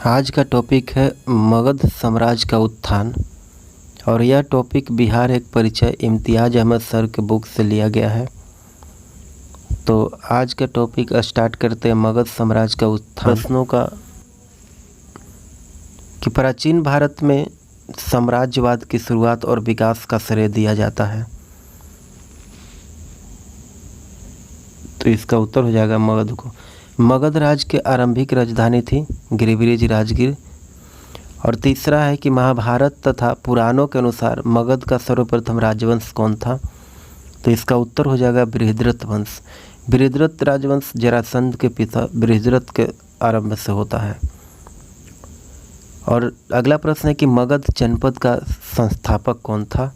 आज का टॉपिक है मगध साम्राज्य का उत्थान और यह टॉपिक बिहार एक परिचय इम्तियाज़ अहमद सर के बुक से लिया गया है। तो आज का टॉपिक स्टार्ट करते हैं मगध साम्राज्य का उत्थान। प्रश्नों का कि प्राचीन भारत में साम्राज्यवाद की शुरुआत और विकास का श्रेय दिया जाता है, तो इसका उत्तर हो जाएगा मगध को। मगध राज्य के आरंभिक राजधानी थी गिरिब्रिज राजगीर। और तीसरा है कि महाभारत तथा पुराणों के अनुसार मगध का सर्वप्रथम राजवंश कौन था, तो इसका उत्तर हो जाएगा बृहद्रथ वंश। बृहद्रथ राजवंश जरासंध के पिता बृहद्रथ के आरंभ से होता है। और अगला प्रश्न है कि मगध जनपद का संस्थापक कौन था,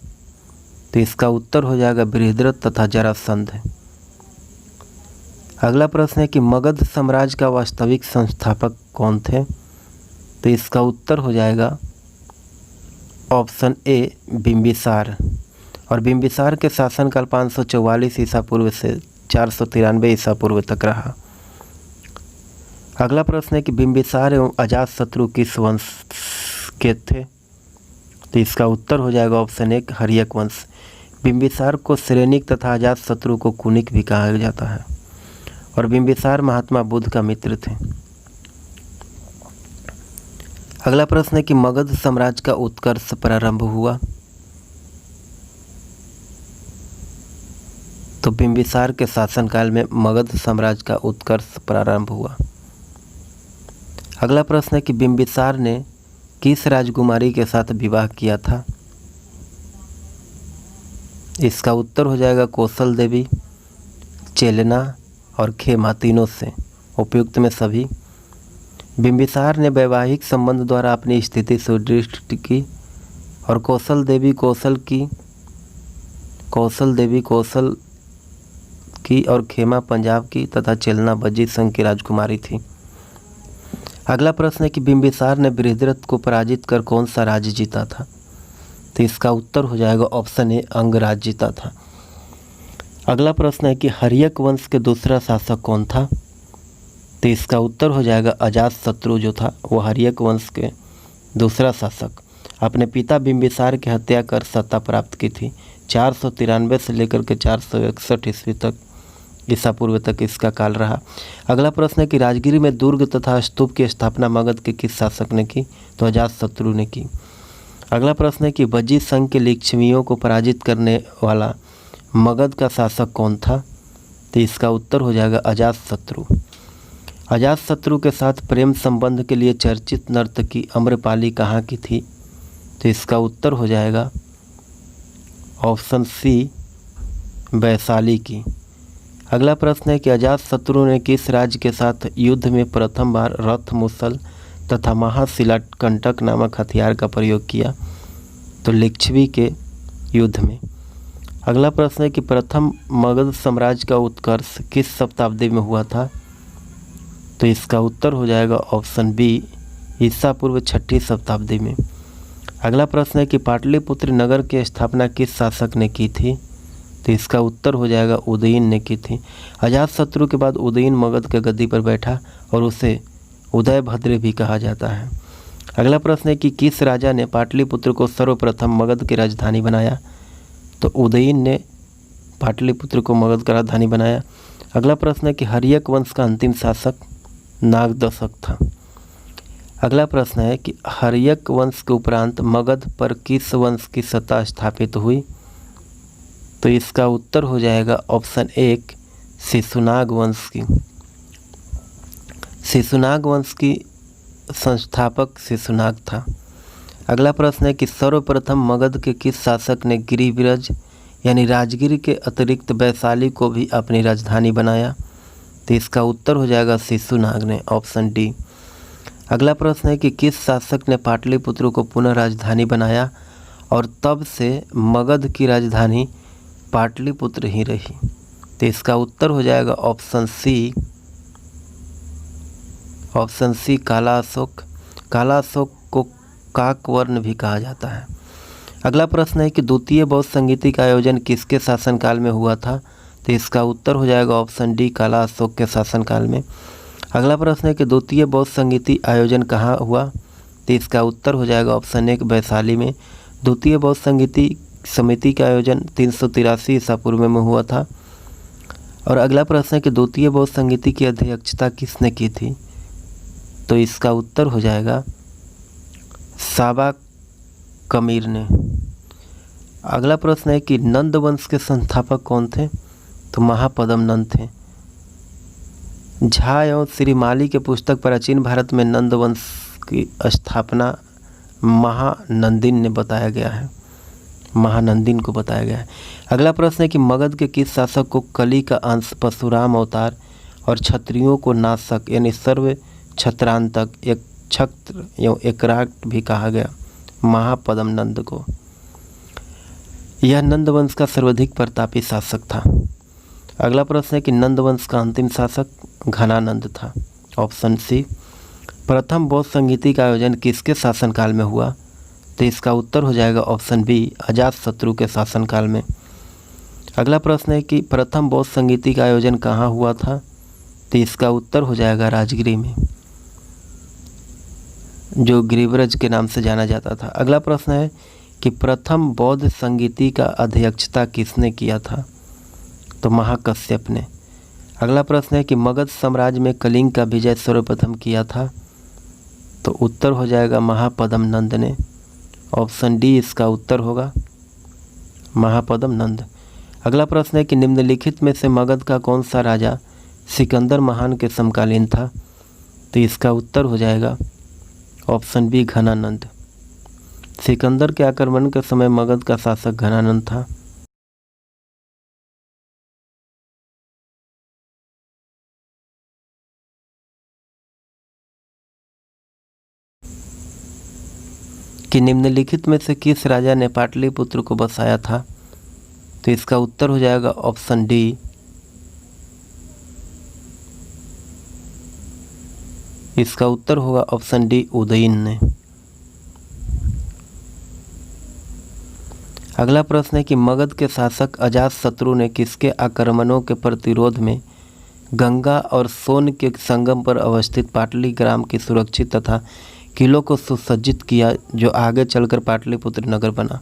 तो इसका उत्तर हो जाएगा बृहद्रथ तथा जरासंध। अगला प्रश्न है कि मगध साम्राज्य का वास्तविक संस्थापक कौन थे, तो इसका उत्तर हो जाएगा ऑप्शन ए बिंबिसार। और बिंबिसार के शासनकाल 544 ईसा पूर्व से 493 ईसा पूर्व तक रहा। अगला प्रश्न है कि बिंबिसार एवं अजातशत्रु किस वंश के थे, तो इसका उत्तर हो जाएगा ऑप्शन ए हर्यक वंश। बिंबिसार को श्रेनिक तथा अजातशत्रु को कुनिक भी कहा जाता है। और बिंबिसार महात्मा बुद्ध का मित्र थे। अगला प्रश्न है कि मगध साम्राज्य का उत्कर्ष प्रारंभ हुआ, तो बिंबिसार के शासनकाल में मगध साम्राज्य का उत्कर्ष प्रारंभ हुआ। अगला प्रश्न है कि बिंबिसार ने किस राजकुमारी के साथ विवाह किया था, इसका उत्तर हो जाएगा कौशल देवी, चेलना और खेमा, तीनों से उपयुक्त में सभी। बिंबिसार ने वैवाहिक संबंध द्वारा अपनी स्थिति सुदृढ़ की और कौशल देवी कौशल की और खेमा पंजाब की तथा चेलना वजीर संघ की राजकुमारी थी। अगला प्रश्न है कि बिंबिसार ने बृहद्रथ को पराजित कर कौन सा राज्य जीता था, तो इसका उत्तर हो जाएगा ऑप्शन ए अंग राज्य जीता था। अगला प्रश्न है कि हर्यक वंश के दूसरा शासक कौन था, तो इसका उत्तर हो जाएगा अजातशत्रु जो था वो हर्यक वंश के दूसरा शासक। अपने पिता बिंबिसार की हत्या कर सत्ता प्राप्त की थी। 493 से लेकर के 461 ईस्वी तक ईसा पूर्व तक इसका काल रहा। अगला प्रश्न है कि राजगिरी में दुर्ग तथा स्तूप की स्थापना मगध के किस शासक ने की, तो अजातशत्रु ने की। अगला प्रश्न है कि वजीर संघ के लिच्छवियों को पराजित करने वाला मगध का शासक कौन था, तो इसका उत्तर हो जाएगा अजातशत्रु। अजातशत्रु के साथ प्रेम संबंध के लिए चर्चित नर्तकी अम्रपाली कहाँ की थी, तो इसका उत्तर हो जाएगा ऑप्शन सी वैशाली की। अगला प्रश्न है कि अजातशत्रु ने किस राज्य के साथ युद्ध में प्रथम बार रथ, मुसल तथा महाशिलाकंटक नामक हथियार का प्रयोग किया, तो लिच्छवी के युद्ध में। अगला प्रश्न है कि प्रथम मगध साम्राज्य का उत्कर्ष किस शताब्दी में हुआ था, तो इसका उत्तर हो जाएगा ऑप्शन बी ईसा पूर्व 6वीं शताब्दी में। अगला प्रश्न है कि पाटलिपुत्र नगर की स्थापना किस शासक ने की थी, तो इसका उत्तर हो जाएगा उदयन ने की थी। अजातशत्रु के बाद उदयन मगध के गद्दी पर बैठा और उसे उदयभद्र भी कहा जाता है। अगला प्रश्न है कि किस राजा ने पाटलिपुत्र को सर्वप्रथम मगध की राजधानी बनाया, तो उदयन ने पाटलिपुत्र को मगध का राजधानी बनाया। अगला प्रश्न है कि हर्यक वंश का अंतिम शासक नागदशक था। अगला प्रश्न है कि हर्यक वंश के उपरांत मगध पर किस वंश की सत्ता स्थापित हुई, तो इसका उत्तर हो जाएगा ऑप्शन एक शिशुनाग वंश की। शिशुनाग वंश की संस्थापक शिशुनाग था। अगला प्रश्न है कि सर्वप्रथम मगध के किस शासक ने गिरिब्रज यानी राजगिर के अतिरिक्त वैशाली को भी अपनी राजधानी बनाया, तो इसका उत्तर हो जाएगा शिशुनाग ने, ऑप्शन डी। अगला प्रश्न है कि किस शासक ने पाटलिपुत्र को पुनः राजधानी बनाया और तब से मगध की राजधानी पाटलिपुत्र ही रही, तो इसका उत्तर हो जाएगा ऑप्शन सी काला अशोक। काला अशोक को काकवर्ण भी कहा जाता है। अगला प्रश्न है कि द्वितीय बौद्ध संगीति का आयोजन किसके शासनकाल में हुआ था, तो इसका उत्तर हो जाएगा ऑप्शन डी काला अशोक के शासनकाल में। अगला प्रश्न है कि द्वितीय बौद्ध संगीति आयोजन कहाँ हुआ? तो इसका उत्तर हो जाएगा ऑप्शन 1 वैशाली में। द्वितीय बौद्ध संगीति समिति का आयोजन 383 ईसा पूर्व में हुआ था। और अगला प्रश्न है कि द्वितीय बौद्ध संगीति की अध्यक्षता किसने की थी? तो इसका उत्तर हो जाएगा साबा कमीर ने। अगला प्रश्न है कि नंद वंश के संस्थापक कौन थे? तो महापद्म नंद थे। झा एवं श्रीमाली के पुस्तक प्राचीन भारत में नंद वंश की स्थापना महानंदिन ने बताया गया है, महानंदिन को बताया गया है। अगला प्रश्न है कि मगध के किस शासक को कली का अंश परशुराम अवतार और क्षत्रियों को नाशक यानी सर्व छत्रांतक एक छत्र एवं एकराट भी कहा गया? महापद्म नंद को। यह नंद वंश का सर्वाधिक प्रतापी शासक था। अगला प्रश्न है कि नंद वंश का अंतिम शासक घनानंद था। Option C. प्रथम बौद्ध संगीति का आयोजन किसके शासनकाल में हुआ? तो इसका उत्तर हो जाएगा ऑप्शन बी अजातशत्रु के शासनकाल में। अगला प्रश्न है कि प्रथम बौद्ध संगीति का आयोजन कहाँ हुआ था? तो इसका उत्तर हो जाएगा राजगिरी में, जो गिरिव्रज के नाम से जाना जाता था। अगला प्रश्न है कि प्रथम बौद्ध संगीति का अध्यक्षता किसने किया था? तो महाकश्यप ने। अगला प्रश्न है कि मगध साम्राज्य में कलिंग का विजय सर्वप्रथम किया था? तो उत्तर हो जाएगा महापद्म नंद ने। ऑप्शन डी इसका उत्तर होगा, महापद्म नंद। अगला प्रश्न है कि निम्नलिखित में से मगध का कौन सा राजा सिकंदर महान के समकालीन था? तो इसका उत्तर हो जाएगा ऑप्शन बी घनानंद। सिकंदर के आक्रमण के समय मगध का शासक घनानंद था। कि निम्नलिखित में से किस राजा ने पाटलिपुत्र को बसाया था? तो इसका उत्तर हो जाएगा ऑप्शन डी इसका उत्तर होगा ऑप्शन डी उदयन ने। अगला प्रश्न है कि मगध के शासक अजातशत्रु ने किसके आक्रमणों के प्रतिरोध में गंगा और सोन के संगम पर अवस्थित पाटली ग्राम की सुरक्षित तथा किलों को सुसज्जित किया, जो आगे चलकर पाटलिपुत्र नगर बना?